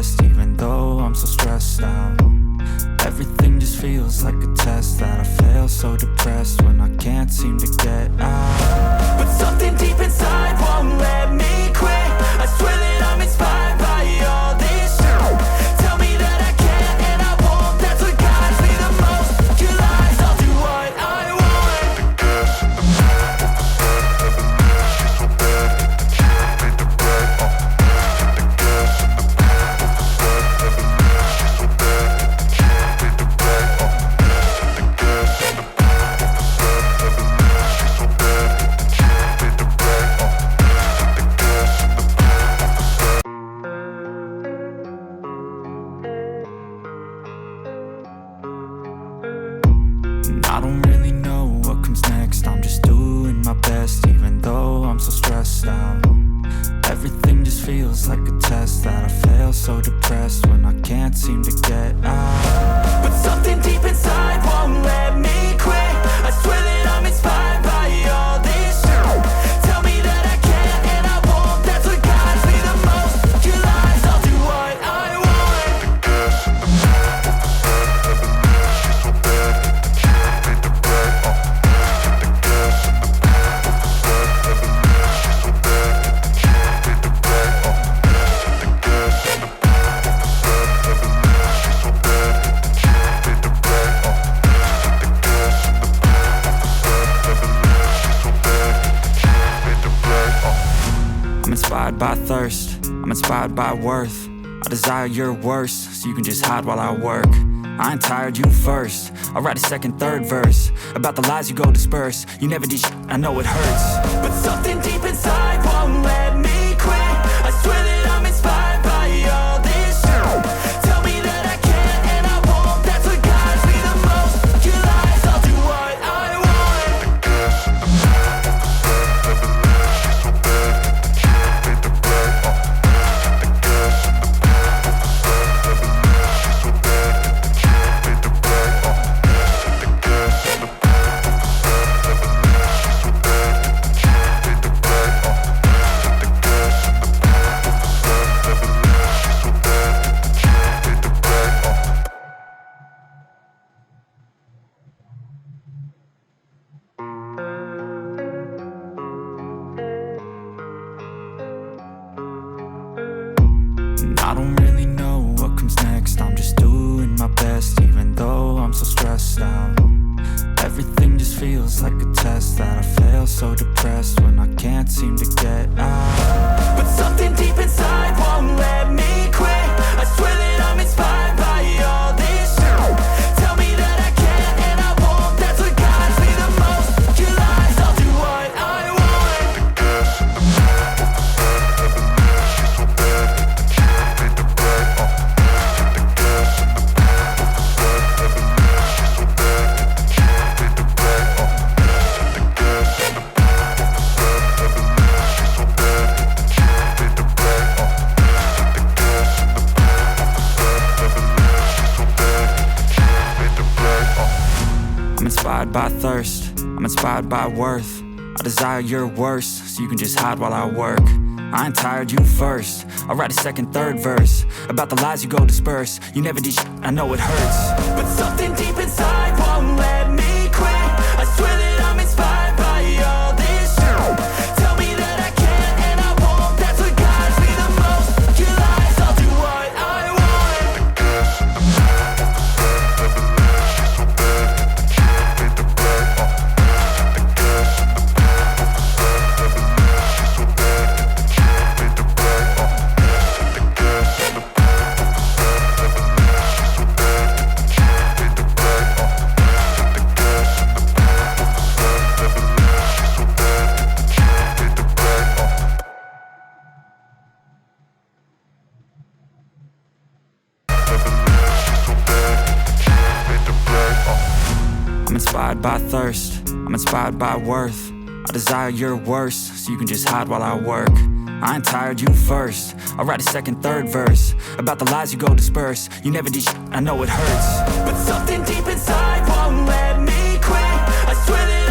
best, even though I'm so stressed out. Everything just feels like a test that I fail, so depressed when I can't seem to get out. But something deep inside won't let me quit. I swear that I'm inspired by all this shit. Tell me that I can't and I won't. That's what guides me the most. Your lies, I'll do what I want. I don't really know what comes next. I'm just doing my best, even though I'm so stressed out. Everything just feels like a test that I fail, so depressed when I can't seem to get out. But something deep inside won't let me quit. I swear that I'm inspired by all this shit. Tell me that I can't and I won't. That's what guides me the most. Your lies, I'll do what I want. I'm inspired by thirst, I'm inspired by worth. I desire your worst, so you can just hide while I work. I ain't tired, you first. I'll write a second, third verse about the lies you go disperse. You never did shit, I know it hurts. But something deep inside won't let me quit. I swear that I'm inspired by all this shit. Tell me that I can't and I won't. That's what guides me the most. Your lies, I'll do what I want. I don't really know what comes next. I'm just doing my best, even though I'm so stressed out. Everything just feels like a test that I fail, so depressed when I can't seem to get out. But something deep inside won't let me quit. I swear that I'm inspired by all this shit. Tell me that I can't and I won't. That's what guides me the most. Your lies, I'll do what I want. I'm inspired by thirst, I'm inspired by worth. I desire your worst, so you can just hide while I work. I ain't tired, you first. I'll write a second, third verse about the lies you go disperse. You never did shit, I know it hurts. But something deep inside won't let me quit. I swear that I'm inspired by all this shit. Tell me that I can't and I won't. That's what guides me the most. Your lies, I'll do what I want. I'm inspired by thirst, I'm inspired by worth. I desire your worst, so you can just hide while I work. I ain't tired, you first. I'll write a second, third verse about the lies you go disperse. You never did shit, I know it hurts. But something deep inside won't let me quit. I swear that